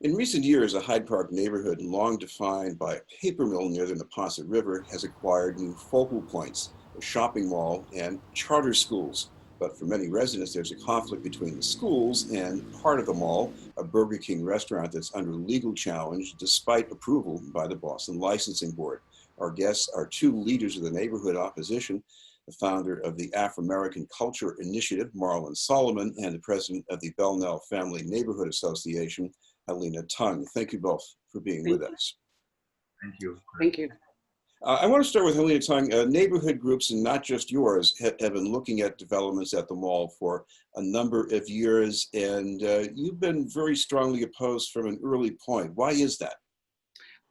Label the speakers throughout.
Speaker 1: In recent years, a Hyde Park neighborhood, long defined by a paper mill near the Neponset River, has acquired new focal points, a shopping mall, and charter schools. But for many residents, there's a conflict between the schools and part of the mall, a Burger King restaurant that's under legal challenge despite approval by the Boston Licensing Board. Our guests are two leaders of the neighborhood opposition, the founder of the Afrimerican Culture Initiative, Marlon Solomon, and the president of the Belnel Family Neighborhood Association, Helena Tonge. Thank you both for being with
Speaker 2: Thank
Speaker 1: us.
Speaker 3: Thank you.
Speaker 2: Thank you.
Speaker 1: I want to start with Helena Tonge. Neighborhood groups, and not just yours, have been looking at developments at the mall for a number of years, and you've been very strongly opposed from an early point. Why is that?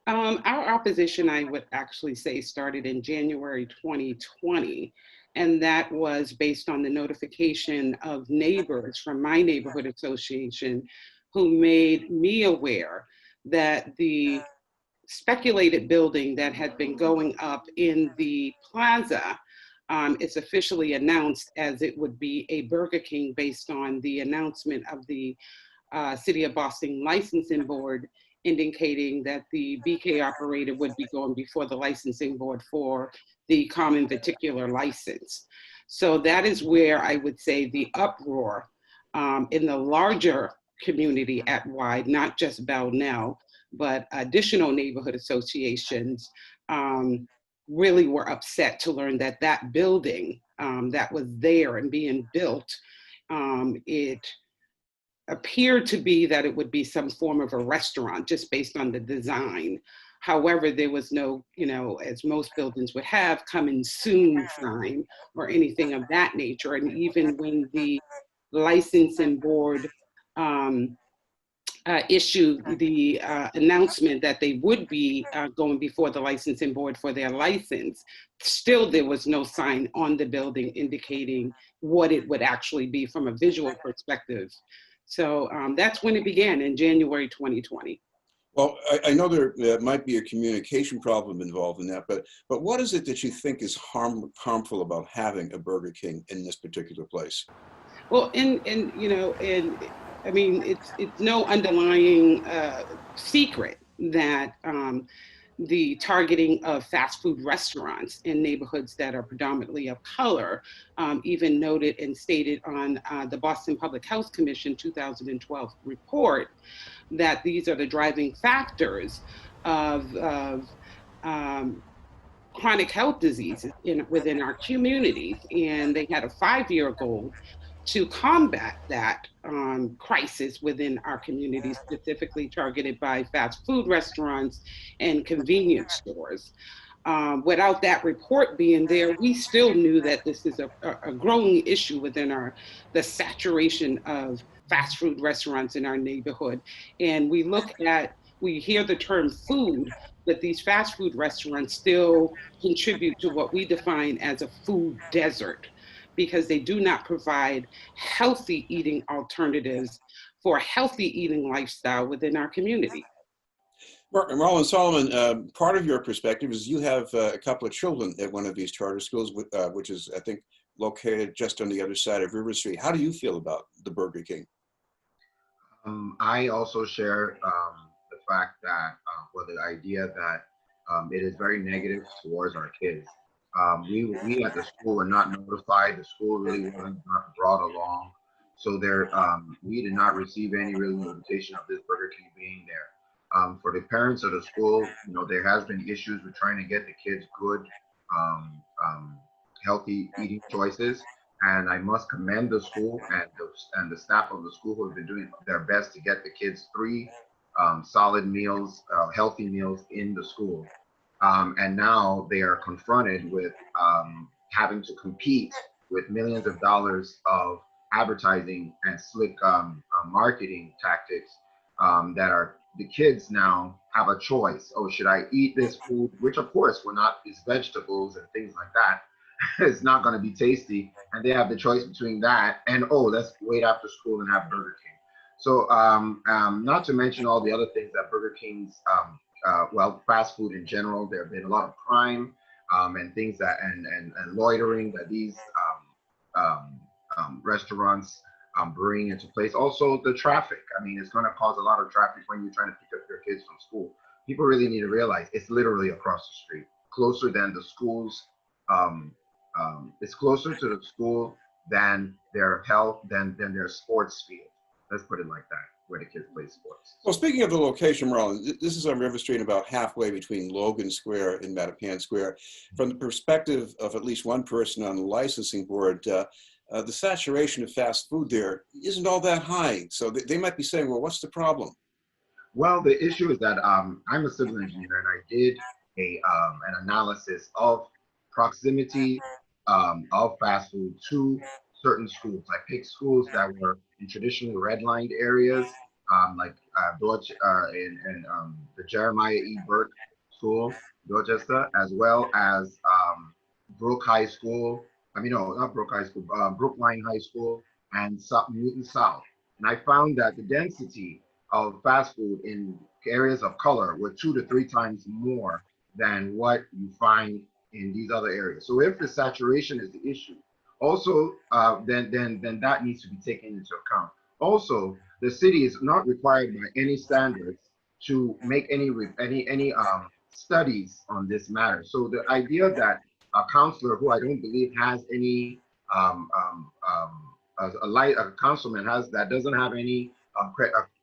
Speaker 2: Our opposition, I would actually say, started in January 2020, and that was based on the notification of neighbors from my neighborhood association who made me aware that the speculated building that had been going up in the plaza is officially announced as it would be a Burger King based on the announcement of the City of Boston Licensing Board indicating that the BK operator would be going before the licensing board for the common particular license. So that is where I would say the uproar in the larger community at wide, not just Belnel, but additional neighborhood associations really were upset to learn that that building that was there and being built, it appeared to be that it would be some form of a restaurant just based on the design. However, there was no, as most buildings would have, coming soon sign or anything of that nature. And even when the licensing board issued the announcement that they would be going before the licensing board for their license, still there was no sign on the building indicating what it would actually be from a visual perspective. So that's when it began in January 2020.
Speaker 1: Well, I know there might be a communication problem involved in that, but what is it that you think is harmful about having a Burger King in this particular place?
Speaker 2: Well, I mean, it's no underlying secret that the targeting of fast food restaurants in neighborhoods that are predominantly of color, even noted and stated on the Boston Public Health Commission 2012 report, that these are the driving factors of chronic health diseases within our communities. And they had a 5-year goal to combat that crisis within our community, specifically targeted by fast food restaurants and convenience stores. Without that report being there, we still knew that this is a growing issue within the saturation of fast food restaurants in our neighborhood. And we hear the term food, but these fast food restaurants still contribute to what we define as a food desert, because they do not provide healthy eating alternatives for a healthy eating lifestyle within our community.
Speaker 1: Marlon Solomon, part of your perspective is you have a couple of children at one of these charter schools, which is, I think, located just on the other side of River Street. How do you feel about the Burger King?
Speaker 3: I also share the fact that, or the idea that it is very negative towards our kids. We at the school were not notified. The school really wasn't brought along. So we did not receive any real notification of this Burger King being there. For the parents of the school, there has been issues with trying to get the kids good, healthy eating choices. And I must commend the school and the staff of the school who have been doing their best to get the kids 3 solid meals, healthy meals in the school. And now they are confronted with having to compete with millions of dollars of advertising and slick marketing tactics that are, the kids now have a choice. Oh, should I eat this food? Which of course is vegetables and things like that. It's not going to be tasty. And they have the choice between that and, oh, let's wait after school and have Burger King. So not to mention all the other things that Burger King's, fast food in general, there have been a lot of crime and things that, and loitering that these restaurants bring into place. Also, the traffic. I mean, it's going to cause a lot of traffic when you're trying to pick up your kids from school. People really need to realize it's literally across the street, closer than the schools. Um, it's closer to the school than their health, than their sports field. Let's put it like that, where the kids play sports.
Speaker 1: Well, speaking of the location, Marlon, this is on River Street, about halfway between Logan Square and Mattapan Square. From the perspective of at least one person on the licensing board, the saturation of fast food there isn't all that high. So they might be saying, well, what's the problem?
Speaker 3: Well, the issue is that I'm a civil engineer, and I did an analysis of proximity of fast food to certain schools. I picked schools that were in traditionally redlined areas, like the Jeremiah E. Burke School, Dorchester, as well as Brook High School. I mean, no, not Brook High School, Brookline High School, and Newton South. And I found that the density of fast food in areas of color were 2 to 3 times more than what you find in these other areas. So if the saturation is the issue, also then that needs to be taken into account. Also, the city is not required by any standards to make any studies on this matter. So the idea that a counselor who I don't believe has any a councilman has that doesn't have any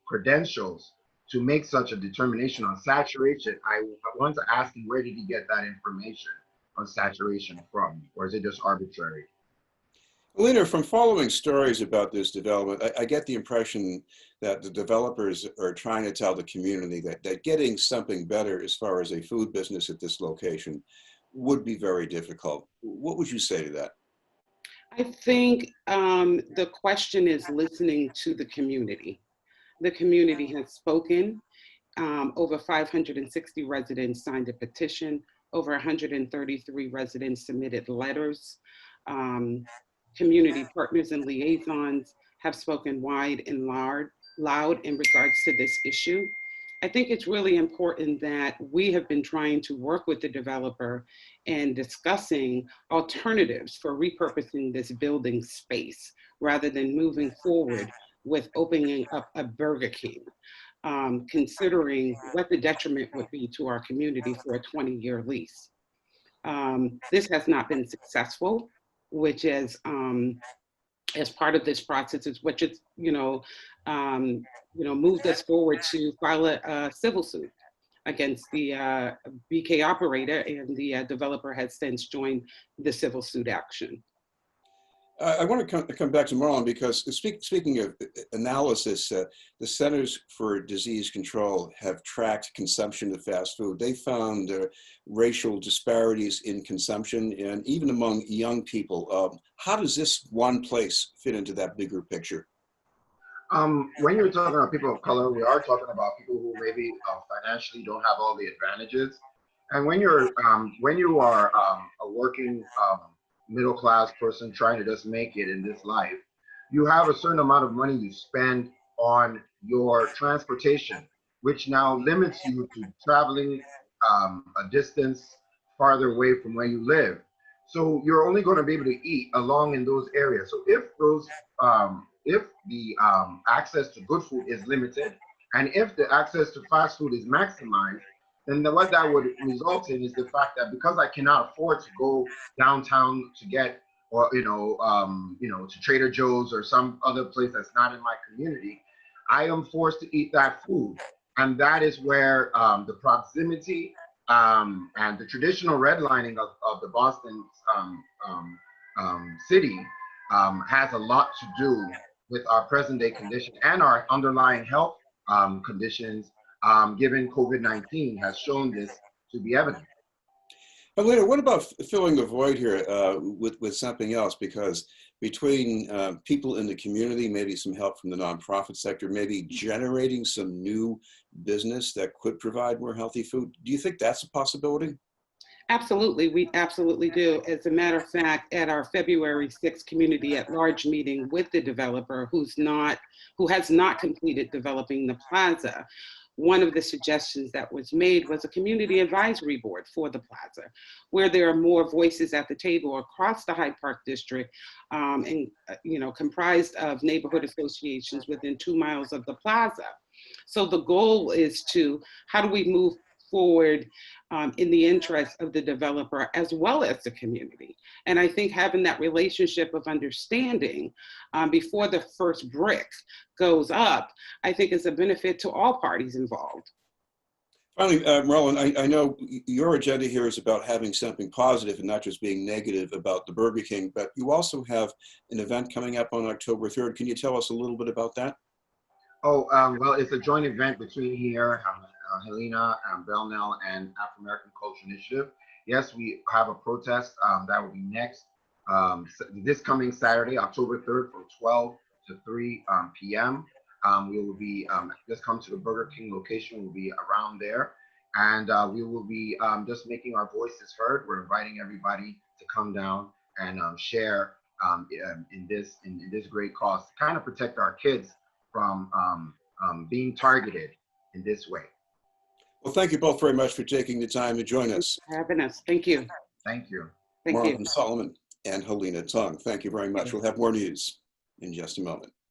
Speaker 3: credentials to make such a determination on saturation, I want to ask him, where did he get that information on saturation from, or is it just arbitrary?
Speaker 1: Helena, from following stories about this development, I get the impression that the developers are trying to tell the community that getting something better as far as a food business at this location would be very difficult. What would you say to that?
Speaker 2: I think the question is listening to the community. The community has spoken. Over 560 residents signed a petition. Over 133 residents submitted letters. Community partners and liaisons have spoken wide and loud in regards to this issue. I think it's really important that we have been trying to work with the developer and discussing alternatives for repurposing this building space rather than moving forward with opening up a Burger King, considering what the detriment would be to our community for a 20-year lease. This has not been successful, which is, as part of this process, is which is, moved us forward to file a civil suit against the BK operator, and the developer has since joined the civil suit action.
Speaker 1: I want to come back to Marlon, because speaking of analysis, the Centers for Disease Control have tracked consumption of fast food. They found racial disparities in consumption, and even among young people. How does this one place fit into that bigger picture?
Speaker 3: When you're talking about people of color, we are talking about people who maybe financially don't have all the advantages. And when you are a working middle class person trying to just make it in this life, you have a certain amount of money you spend on your transportation, which now limits you to traveling a distance farther away from where you live. So you're only going to be able to eat along in those areas. So if the access to good food is limited, and if the access to fast food is maximized, then what that would result in is the fact that because I cannot afford to go downtown to get, or to Trader Joe's or some other place that's not in my community, I am forced to eat that food. And that is where the proximity and the traditional redlining of the Boston city has a lot to do with our present day condition and our underlying health conditions, given COVID-19 has shown this to be evident.
Speaker 1: But later, what about filling the void here with something else? Because between people in the community, maybe some help from the nonprofit sector, maybe generating some new business that could provide more healthy food. Do you think that's a possibility?
Speaker 2: Absolutely, we absolutely do. As a matter of fact, at our February 6th community at large meeting with the developer who has not completed developing the plaza, one of the suggestions that was made was a community advisory board for the plaza, where there are more voices at the table across the Hyde Park district, and comprised of neighborhood associations within 2 miles of the plaza. So the goal is to, how do we move forward in the interest of the developer as well as the community? And I think having that relationship of understanding before the first brick goes up, I think is a benefit to all parties involved.
Speaker 1: Finally, Marlon, I know your agenda here is about having something positive and not just being negative about the Burger King, but you also have an event coming up on October 3rd. Can you tell us a little bit about that?
Speaker 3: Oh, well, it's a joint event between here, Helena, Belnel, and Afrimerican Culture Initiative. Yes, we have a protest that will be next, this coming Saturday, October 3rd, from 12 to 3 p.m. We will be, just come to the Burger King location, we'll be around there. And we will be just making our voices heard. We're inviting everybody to come down and share in this great cause, to kind of protect our kids from being targeted in this way.
Speaker 1: Well, thank you both very much for taking the time to join us.
Speaker 2: For having us. Thank you.
Speaker 3: Thank you.
Speaker 2: Thank you.
Speaker 1: Marlon Solomon and Helena Tonge, thank you very much. We'll have more news in just a moment.